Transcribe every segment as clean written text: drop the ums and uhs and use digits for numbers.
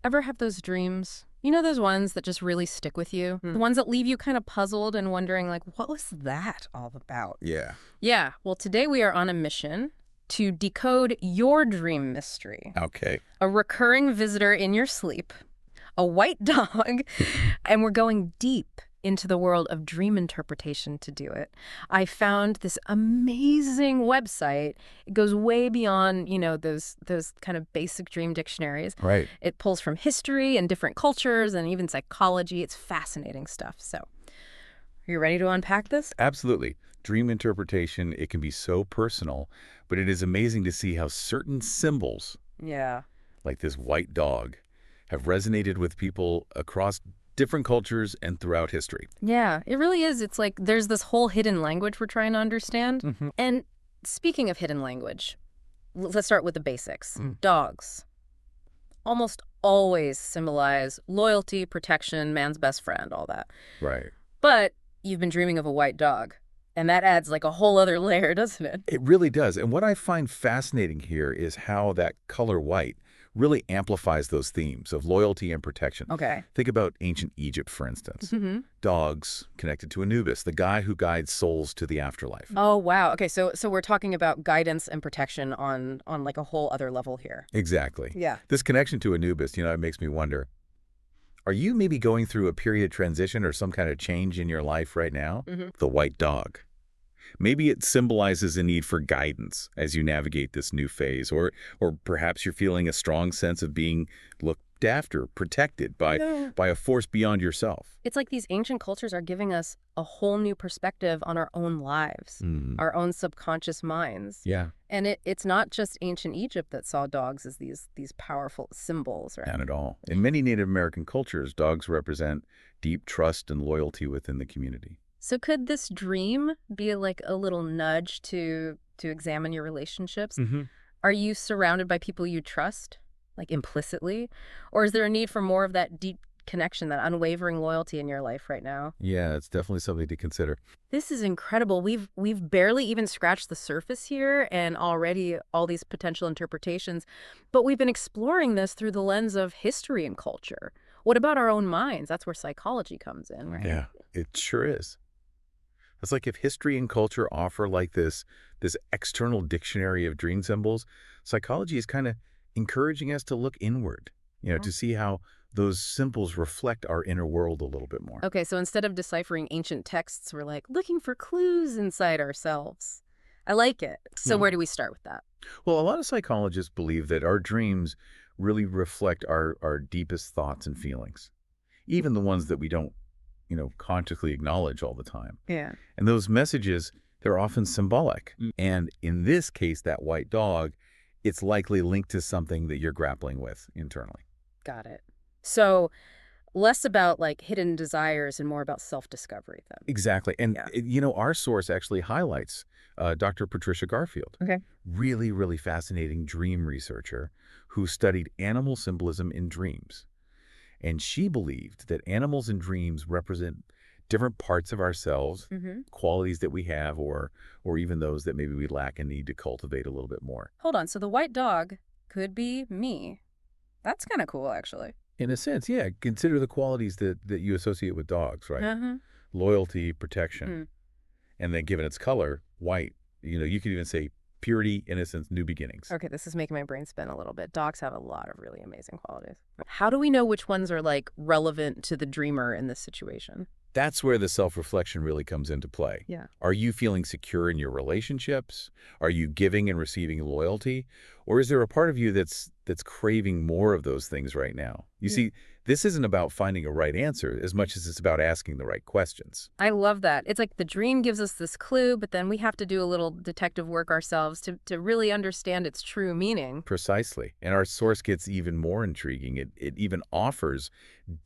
Ever have those dreams? You know those ones that just really stick with you? The ones that leave you kind of puzzled and wondering, like, what was that all about? Yeah. Yeah, well, today we are on a mission to decode your dream mystery. Okay. A recurring visitor in your sleep, a white dog, and we're going deep into the world of dream interpretation to do it. I found this amazing website. It goes way beyond, those kind of basic dream dictionaries. Right. It pulls from history and different cultures and even psychology. It's fascinating stuff. So, are you ready to unpack this? Absolutely. Dream interpretation, it can be so personal, but it is amazing to see how certain symbols, Yeah. like this white dog, have resonated with people across different cultures and throughout history. Yeah, it really is. It's like there's this whole hidden language we're trying to understand. And speaking of hidden language, let's start with the basics. Dogs almost always symbolize loyalty, protection, man's best friend, all that. Right. But you've been dreaming of a white dog, and that adds like a whole other layer, doesn't it? It really does. And what I find fascinating here is how that color white really amplifies those themes of loyalty and protection. Okay. Think about ancient Egypt, for instance. Dogs connected to Anubis, the guy who guides souls to the afterlife. Oh, wow. Okay, so we're talking about guidance and protection on like a whole other level here. Exactly. Yeah. This connection to Anubis, it makes me wonder, are you maybe going through a period of transition or some kind of change in your life right now? The white dog. Maybe it symbolizes a need for guidance as you navigate this new phase, or perhaps you're feeling a strong sense of being looked after, protected by a force beyond yourself. It's like these ancient cultures are giving us a whole new perspective on our own lives, our own subconscious minds. Yeah. And it's not just ancient Egypt that saw dogs as these powerful symbols, right? Not at all. In many Native American cultures, dogs represent deep trust and loyalty within the community. So could this dream be like a little nudge to examine your relationships? Are you surrounded by people you trust, like implicitly? Or is there a need for more of that deep connection, that unwavering loyalty in your life right now? Yeah, it's definitely something to consider. This is incredible. We've barely even scratched the surface here, and already all these potential interpretations. But we've been exploring this through the lens of history and culture. What about our own minds? That's where psychology comes in, right? Yeah, it sure is. It's like if history and culture offer like this external dictionary of dream symbols, psychology is kind of encouraging us to look inward, to see how those symbols reflect our inner world a little bit more. Okay, so instead of deciphering ancient texts, we're like looking for clues inside ourselves. I like it. So where do we start with that? Well, a lot of psychologists believe that our dreams really reflect our deepest thoughts and feelings, even the ones that we don't consciously acknowledge all the time. Yeah. And those messages, they're often symbolic. And in this case, that white dog, it's likely linked to something that you're grappling with internally. Got it. So less about like hidden desires and more about self-discovery then. Exactly. And, Yeah. Our source actually highlights Dr. Patricia Garfield. Okay. Really, really fascinating dream researcher who studied animal symbolism in dreams. And she believed that animals and dreams represent different parts of ourselves, qualities that we have, or even those that maybe we lack and need to cultivate a little bit more. Hold on. So the white dog could be me. That's kind of cool, actually. In a sense, yeah. Consider the qualities that you associate with dogs, right? Loyalty, protection. And then given its color, white, you could even say purity, innocence, new beginnings. Okay, this is making my brain spin a little bit. Dogs have a lot of really amazing qualities. How do we know which ones are like relevant to the dreamer in this situation? That's where the self-reflection really comes into play. Yeah. Are you feeling secure in your relationships? Are you giving and receiving loyalty? Or is there a part of you that's craving more of those things right now? You see, this isn't about finding a right answer as much as it's about asking the right questions. I love that. It's like the dream gives us this clue, but then we have to do a little detective work ourselves to really understand its true meaning. Precisely. And our source gets even more intriguing. It even offers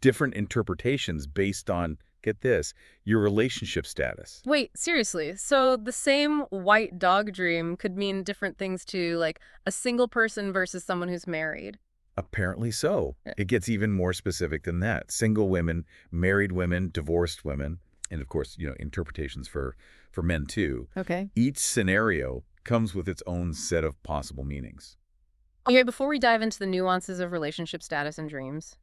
different interpretations based on, get this, your relationship status. Wait, seriously. So the same white dog dream could mean different things to like a single person versus someone who's married. Apparently so. It gets even more specific than that. Single women, married women, divorced women, and of course, interpretations for men too. Okay. Each scenario comes with its own set of possible meanings. Okay, before we dive into the nuances of relationship status and dreams,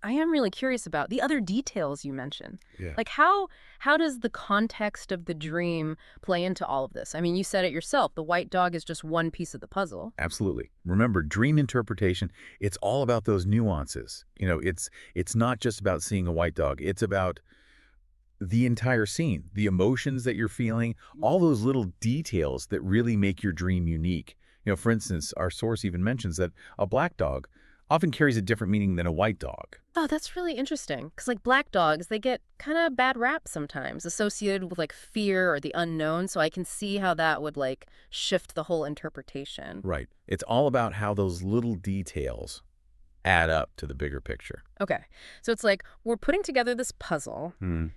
I am really curious about the other details you mentioned. Yeah. Like how does the context of the dream play into all of this? I mean, you said it yourself. The white dog is just one piece of the puzzle. Absolutely. Remember, dream interpretation, it's all about those nuances. It's not just about seeing a white dog. It's about the entire scene, the emotions that you're feeling, all those little details that really make your dream unique. For instance, our source even mentions that a black dog often carries a different meaning than a white dog. Oh, that's really interesting. Because, like, black dogs, they get kind of bad rap sometimes, associated with, like, fear or the unknown. So I can see how that would, like, shift the whole interpretation. Right. It's all about how those little details add up to the bigger picture. Okay. So it's like we're putting together this puzzle,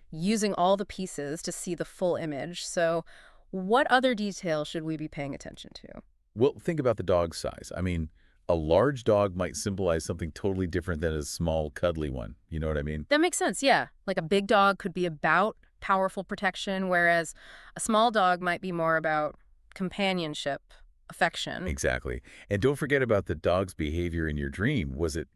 using all the pieces to see the full image. So what other details should we be paying attention to? Well, think about the dog's size. I mean, a large dog might symbolize something totally different than a small, cuddly one. You know what I mean? That makes sense, yeah. Like a big dog could be about powerful protection, whereas a small dog might be more about companionship, affection. Exactly. And don't forget about the dog's behavior in your dream. Was it,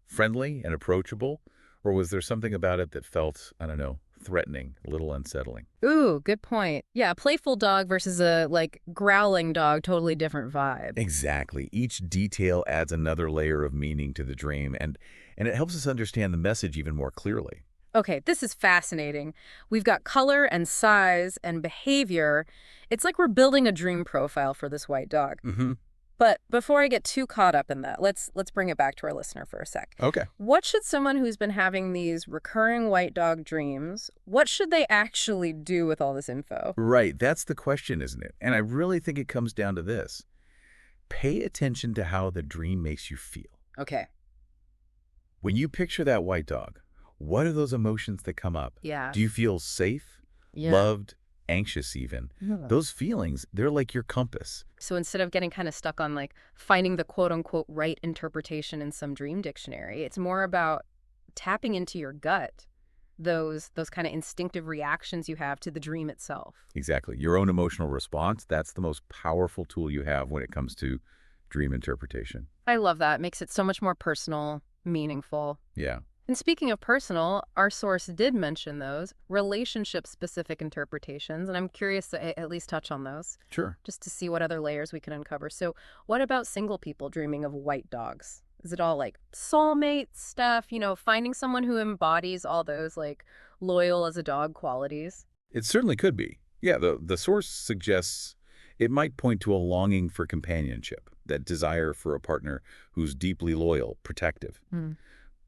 friendly and approachable? Or was there something about it that felt, I don't know, threatening, a little unsettling? Ooh, good point. Yeah, a playful dog versus a, like, growling dog, totally different vibe. Exactly. Each detail adds another layer of meaning to the dream, and it helps us understand the message even more clearly. Okay, this is fascinating. We've got color and size and behavior. It's like we're building a dream profile for this white dog. Mm-hmm. But before I get too caught up in that, let's bring it back to our listener for a sec. Okay. What should someone who's been having these recurring white dog dreams, what should they actually do with all this info? Right. That's the question, isn't it? And I really think it comes down to this. Pay attention to how the dream makes you feel. Okay. When you picture that white dog, what are those emotions that come up? Yeah. Do you feel safe, Yeah. loved, anxious even? Yeah. Those feelings, they're like your compass. So instead of getting kind of stuck on, like, finding the quote-unquote right interpretation in some dream dictionary, it's more about tapping into your gut, those kind of instinctive reactions you have to the dream itself. Exactly. Your own emotional response, that's the most powerful tool you have when it comes to dream interpretation. I love that. It makes it so much more personal, meaningful. Yeah. And speaking of personal, our source did mention those relationship-specific interpretations, and I'm curious to at least touch on those, Sure. just to see what other layers we can uncover. So what about single people dreaming of white dogs? Is it all like soulmate stuff, finding someone who embodies all those, like, loyal as a dog qualities? It certainly could be. Yeah, the source suggests it might point to a longing for companionship, that desire for a partner who's deeply loyal, protective.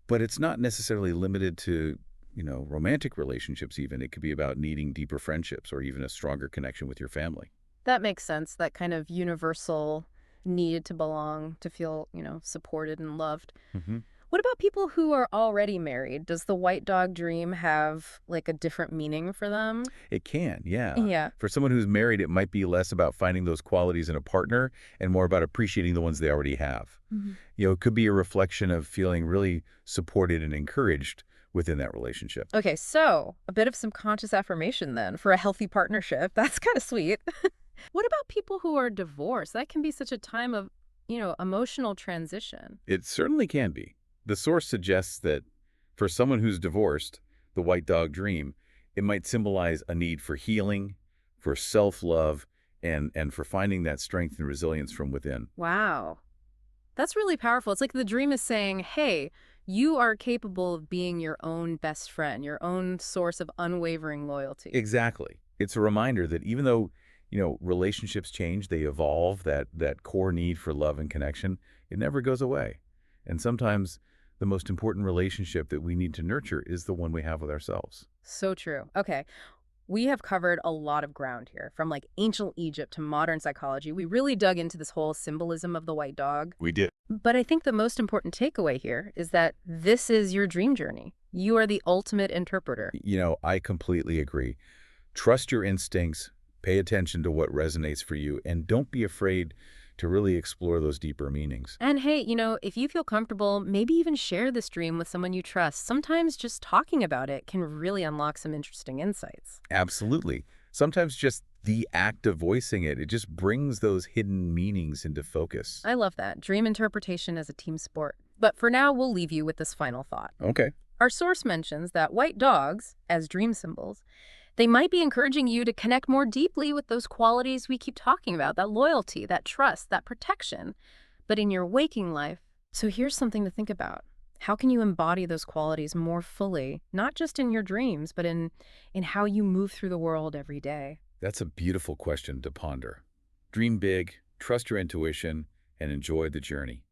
But it's not necessarily limited to, romantic relationships even. It could be about needing deeper friendships or even a stronger connection with your family. That makes sense, that kind of universal need to belong, to feel, supported and loved. Hmm. What about people who are already married? Does the white dog dream have, like, a different meaning for them? It can, yeah. Yeah. For someone who's married, it might be less about finding those qualities in a partner and more about appreciating the ones they already have. Mhm. It could be a reflection of feeling really supported and encouraged within that relationship. Okay, so a bit of subconscious affirmation then for a healthy partnership. That's kind of sweet. What about people who are divorced? That can be such a time of, emotional transition. It certainly can be. The source suggests that for someone who's divorced, the white dog dream, it might symbolize a need for healing, for self-love, and for finding that strength and resilience from within. Wow. That's really powerful. It's like the dream is saying, hey, you are capable of being your own best friend, your own source of unwavering loyalty. Exactly. It's a reminder that even though, relationships change, they evolve, that core need for love and connection, it never goes away. And sometimes the most important relationship that we need to nurture is the one we have with ourselves. So true. Okay. We have covered a lot of ground here, from, like, ancient Egypt to modern psychology. We really dug into this whole symbolism of the white dog. We did. But I think the most important takeaway here is that this is your dream journey. You are the ultimate interpreter. I completely agree. Trust your instincts, pay attention to what resonates for you, and don't be afraid to really explore those deeper meanings. And hey, if you feel comfortable, maybe even share this dream with someone you trust. Sometimes just talking about it can really unlock some interesting insights. Absolutely. Sometimes just the act of voicing it, it just brings those hidden meanings into focus. I love that. Dream interpretation as a team sport. But for now, we'll leave you with this final thought. Okay. Our source mentions that white dogs, as dream symbols, they might be encouraging you to connect more deeply with those qualities we keep talking about, that loyalty, that trust, that protection, but in your waking life. So here's something to think about. How can you embody those qualities more fully, not just in your dreams, but in how you move through the world every day? That's a beautiful question to ponder. Dream big, trust your intuition, and enjoy the journey.